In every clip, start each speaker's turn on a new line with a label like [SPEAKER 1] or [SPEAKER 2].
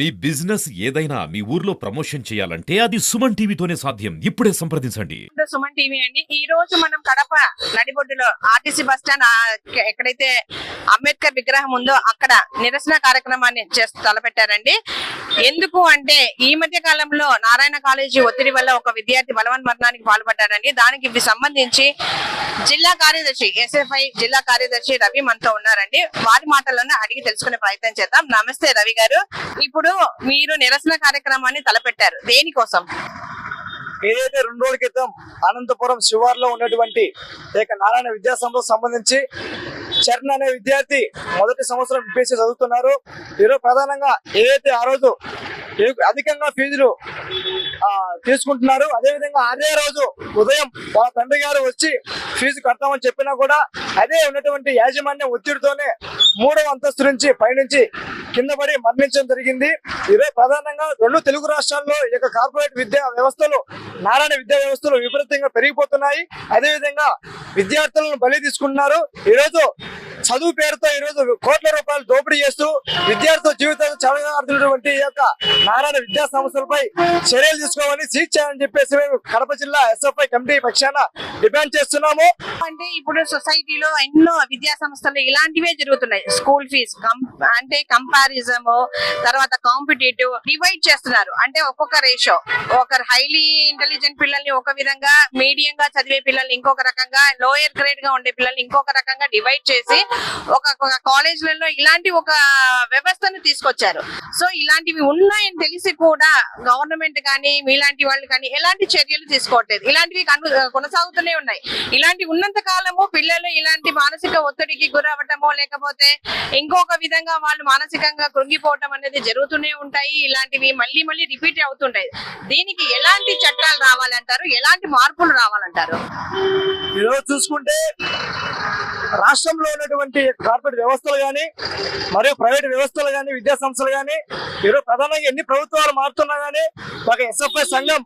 [SPEAKER 1] మీ business ఏదైనా మీ ఊర్లో promotion చేయాలంటే అది సుమన్ టీవీతోనే సాధ్యం. ఇప్పుడే సంప్రదించండి.
[SPEAKER 2] సుమన్ టీవీ అండి. ఈ రోజు మనం కడప నడిబొడ్డులో ఆర్టీసీ బస్ స్టాండ్ ఎక్కడైతే అంబేద్కర్ విగ్రహం ఉందో అక్కడ నిరసన కార్యక్రమాన్ని తలపెట్టారండి. ఎందుకు అంటే ఈ మధ్య కాలంలో నారాయణ కాలేజీ ఒత్తిడి వల్ల ఒక విద్యార్థి బలవన్ మరణానికి పాల్పడ్డారండి. దానికి సంబంధించి జిల్లా కార్యదర్శి ఎస్ఎఫ్ఐ జిల్లా కార్యదర్శి రవి మనతో ఉన్నారండి. వారి మాటలను అడిగి తెలుసుకునే ప్రయత్నం చేద్దాం. నమస్తే రవి గారు. ఇప్పుడు మీరు నిరసన కార్యక్రమాన్ని తలపెట్టారు, దేనికోసం?
[SPEAKER 3] ఏదైతే 2 రోజుల క్రితం అనంతపురం శివార్లో ఉన్నటువంటి నారాయణ విద్యా సంస్థకు సంబంధించి చరణ్ అనే విద్యార్థి మొదటి సంవత్సరం ఎంపీసీ చదువుతున్నారు. ఈరోజు ప్రధానంగా ఏదైతే ఆ రోజు అధికంగా ఫీజులు తీసుకుంటున్నారు, అదేవిధంగా అదే రోజు ఉదయం వాళ్ళ తండ్రి గారు వచ్చి ఫీజు కడతామని చెప్పినా కూడా అదే ఉన్నటువంటి యాజమాన్యం ఒత్తిడితోనే 3వ అంతస్తు నుంచి పైనుంచి కింద పడి మరణించడం జరిగింది. ఈరోజు ప్రధానంగా 2 తెలుగు రాష్ట్రాల్లో ఈ యొక్క కార్పొరేట్ విద్యా వ్యవస్థలు, నారాయణ విద్యా వ్యవస్థలు విపరీతంగా పెరిగిపోతున్నాయి. అదేవిధంగా విద్యార్థులను బలి తీసుకుంటున్నారు. ఈరోజు చదువు పేరుతో ఈరోజు కోట్ల రూపాయలు దోపిడీ చేస్తూ విద్యార్థుల జీవితాలు చదవాల్సినటువంటి ఈ యొక్క నారాయణ విద్యా సంస్థలపై చర్యలు తీసుకోవాలని సీజ్ చేయాలని చెప్పేసి మేము కడప జిల్లా ఎస్ఎఫ్ఐ కమిటీ పక్షాన డిమాండ్ చేస్తున్నాము.
[SPEAKER 2] అంటే ఇప్పుడు సొసైటీలో ఎన్నో విద్యా సంస్థలు ఇలాంటివే జరుగుతున్నాయి. స్కూల్ ఫీజ్ అంటే కంపారిజం, తర్వాత కాంపిటేటివ్ డివైడ్ చేస్తున్నారు. అంటే ఒక్కొక్క రేషియో, ఒకరు హైలీ ఇంటెలిజెంట్ పిల్లల్ని ఒక విధంగా, మీడియం గా చదివే పిల్లల్ని ఇంకొక రకంగా, లోయర్ గ్రేడ్ గా ఉండే పిల్లల్ని ఇంకొక రకంగా డివైడ్ చేసి ఒక కాలేజీలలో ఇలాంటి ఒక వ్యవస్థను తీసుకొచ్చారు. సో ఇలాంటివి ఉన్నాయని తెలిసి కూడా గవర్నమెంట్ కానీ మీలాంటి వాళ్ళు కానీ ఎలాంటి చర్యలు తీసుకోవట్లేదు. ఇలాంటివి కొనసాగుతూనే ఉన్నాయి. ఇలాంటి ఉన్నంత కాలము పిల్లలు ఇలాంటి మానసిక ఒత్తిడికి గురవటమో లేకపోతే ఇంకొక విధంగా వాళ్ళు మానసికంగా కృంగిపోవటం అనేది జరుగుతూనే ఉంటాయి. ఇలాంటివి మళ్ళీ మళ్ళీ రిపీట్ అవుతుంటాయి. దీనికి ఎలాంటి చట్టాలు రావాలంటారు, ఎలాంటి మార్పులు రావాలంటారు?
[SPEAKER 3] ఈరోజు చూసుకుంటే రాష్ట్రంలో ఉన్నటువంటి కార్పొరేట్ వ్యవస్థలు కానీ మరియు ప్రైవేట్ వ్యవస్థలు కానీ విద్యా సంస్థలు కానీ ఈరోజు ప్రధానంగా ఎన్ని ప్రభుత్వాలు మారుతున్నా కానీ ఒక ఎస్ఎఫ్ఐ సంఘం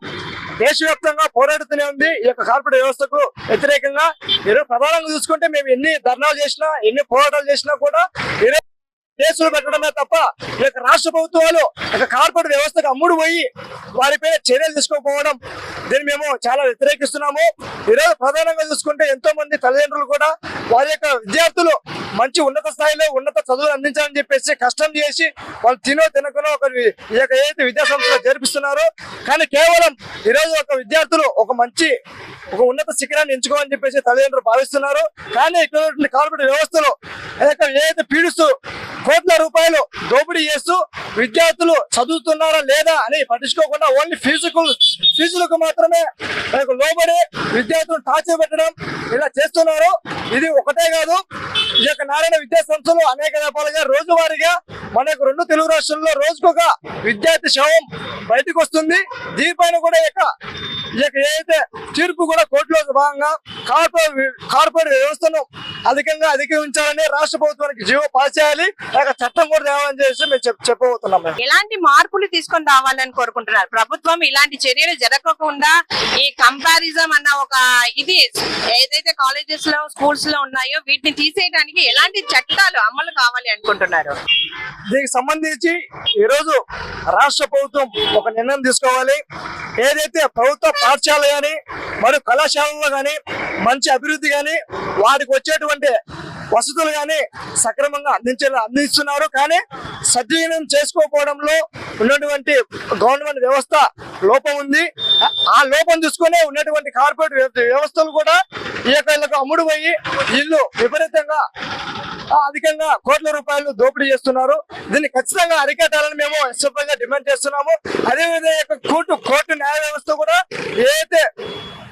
[SPEAKER 3] దేశవ్యాప్తంగా పోరాడుతూనే ఉంది ఈ యొక్క కార్పొరేట్ వ్యవస్థకు వ్యతిరేకంగా. ఈరోజు ప్రధానంగా చూసుకుంటే మేము ఎన్ని ధర్నాలు చేసినా, ఎన్ని పోరాటాలు చేసినా కూడా ఈరోజు కేసులు పెట్టడమే తప్ప ఈ యొక్క రాష్ట్ర ప్రభుత్వాలు ఒక కార్పొరేట్ వ్యవస్థకు అమ్ముడు పోయి వారిపై చర్యలు తీసుకోకపోవడం, దీన్ని మేము చాలా వ్యతిరేకిస్తున్నాము. ఈరోజు ప్రధానంగా చూసుకుంటే ఎంతో మంది తల్లిదండ్రులు కూడా వారి యొక్క విద్యార్థులు మంచి ఉన్నత స్థాయిలో ఉన్నత చదువులు అందించాలని చెప్పేసి కష్టం చేసి వాళ్ళు తినకునో ఈ యొక్క ఏదైతే విద్యా సంస్థలో జరిపిస్తున్నారో, కానీ కేవలం ఈరోజు ఒక విద్యార్థులు ఒక ఉన్నత శిఖరాన్ని ఎంచుకోవాలని చెప్పేసి తల్లిదండ్రులు భావిస్తున్నారు. కానీ ఇక్కడ కార్పొరేట్ వ్యవస్థలో ఏదైతే పీడిస్తూ కోట్ల రూపాయలు దోపిడీ చేస్తూ విద్యార్థులు చదువుతున్నారా లేదా అని పట్టించుకోకుండా ఓన్లీ ఫీజులకు మాత్రమే లోబడి విద్యార్థులను టార్చర్ పెట్టడం ఇలా చేస్తున్నారు. ఇది ఒకటే కాదు, ఈ యొక్క నారాయణ విద్యా సంస్థలు అనేక రకాలుగా రోజువారీగా మనకు 2 తెలుగు రాష్ట్రాల్లో రోజుకొక విద్యార్థి శవం బయటకు వస్తుంది. దీనిపైన కూడా ఏదైతే తీర్పు కూడా కోర్టులో భాగంగా కార్పొరేట్ వ్యవస్థను అధిగమించాలని రాష్ట్ర ప్రభుత్వానికి జీవో పాస్ చేయాలి, చట్టం కూడా తేవాలని చేసి మేము చెప్పబోతున్నాం.
[SPEAKER 2] ఎలాంటి మార్పులు తీసుకొని రావాలని కోరుకుంటున్నారు? ప్రభుత్వం ఇలాంటి చర్యలు జరగకుండా ఈ కంపారిజం అన్న ఒక ఇది ఏదైతే కాలేజెస్ లో స్కూల్స్ లో ఉన్నాయో వీటిని తీసేయడానికి ఎలాంటి చట్టాలు అమలు కావాలి అనుకుంటున్నారు?
[SPEAKER 3] దీనికి సంబంధించి ఈరోజు రాష్ట్ర ప్రభుత్వం ఒక నిర్ణయం తీసుకోవాలి. ఏదైతే ప్రభుత్వ పాఠశాల కానీ మరియు కళాశాలలో కానీ మంచి అభివృద్ధి కానీ వారికి వచ్చేటువంటి వసతులు కానీ సక్రమంగా అందిస్తున్నారు, కానీ సద్వినియోగం చేసుకోకపోవడంలో ఉన్నటువంటి గవర్నమెంట్ వ్యవస్థ లోపం ఉంది. ఆ లోపం చూసుకునే ఉన్నటువంటి కార్పొరేట్ వ్యవస్థలు కూడా ఈ యొక్క అమ్ముడు పోయి వీళ్ళు విపరీతంగా అధికంగా కోట్ల రూపాయలు దోపిడీ చేస్తున్నారు. దీన్ని ఖచ్చితంగా అరికట్టాలని మేము ఎస్ఎఫ్ఐగా డిమాండ్ చేస్తున్నాము. అదేవిధంగా కోర్టు న్యాయ వ్యవస్థ కూడా ఏదైతే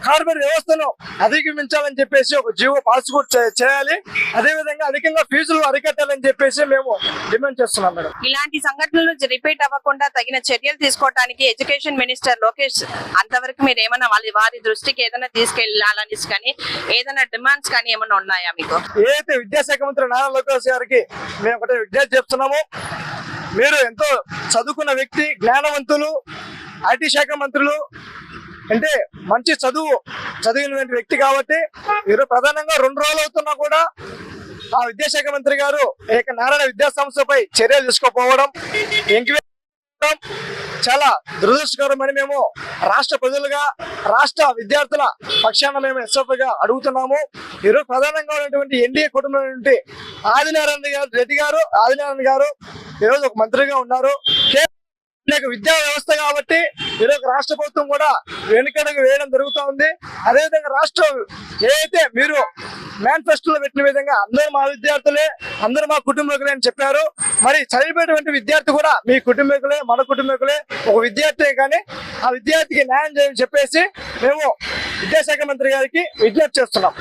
[SPEAKER 3] కార్పొరేట్ వ్యవస్థను అధిగమించాలని చెప్పేసి ఒక జీవో పాస్ కూడా చేయాలి. అదేవిధంగా అధికంగా ఫీజులు అరికట్టాలని చెప్పేసి మేము డిమాండ్ చేస్తున్నాం. మేడం,
[SPEAKER 2] ఇలాంటి సంఘటనలు రిపీట్ అవ్వకుండా తగిన చర్యలు తీసుకోవడానికి ఎడ్యుకేషన్ మినిస్టర్ లోకేష్ అంతవరకు మీరు ఏమన్నా వారి దృష్టికి ఏదైనా తీసుకెళ్లాలని కానీ ఏదైనా డిమాండ్స్ కానీ ఏమన్నా ఉన్నాయా మీకు?
[SPEAKER 3] ఏదైతే విద్యాశాఖ మంత్రి నారా లోకేష్ గారికి మేము ఒకటే విజ్ఞప్తి చెప్తున్నాము, మీరు ఎంతో చదువుకున్న వ్యక్తి, జ్ఞానవంతులు, ఐటీ శాఖ మంత్రులు, అంటే మంచి చదివిన వ్యక్తి కాబట్టి ఈరోజు ప్రధానంగా 2 రోజులు అవుతున్నా కూడా ఆ విద్యాశాఖ మంత్రి గారు నారాయణ విద్యా సంస్థపై చర్యలు తీసుకోకపోవడం, చాలా దురదృష్టకరమని మేము రాష్ట్ర ప్రజలుగా రాష్ట్ర విద్యార్థుల పక్షాన మేము ఎస్ఎఫ్గా అడుగుతున్నాము. ఈరోజు ప్రధానంగా ఉన్నటువంటి ఎన్డీఏ కుటుంబం ఆదినారాయణ రెడ్డి గారు ఈరోజు ఒక మంత్రిగా ఉన్నారు. విద్యా వ్యవస్థ కాబట్టి ఈరోజు రాష్ట్ర ప్రభుత్వం కూడా వెనుకడుగు వేయడం జరుగుతూ ఉంది. అదేవిధంగా రాష్ట్రం ఏదైతే మీరు మేనిఫెస్టోలో పెట్టిన విధంగా అందరూ మా విద్యార్థులే, అందరూ మా కుటుంబీకులే అని చెప్పారు. మరి చదివేటువంటి విద్యార్థి కూడా మీ కుటుంబీకులే, మన కుటుంబీకులే, ఒక విద్యార్థి కానీ ఆ విద్యార్థికి న్యాయం చేయని చెప్పేసి మేము విద్యాశాఖ మంత్రి గారికి విజ్ఞప్తి చేస్తున్నాం.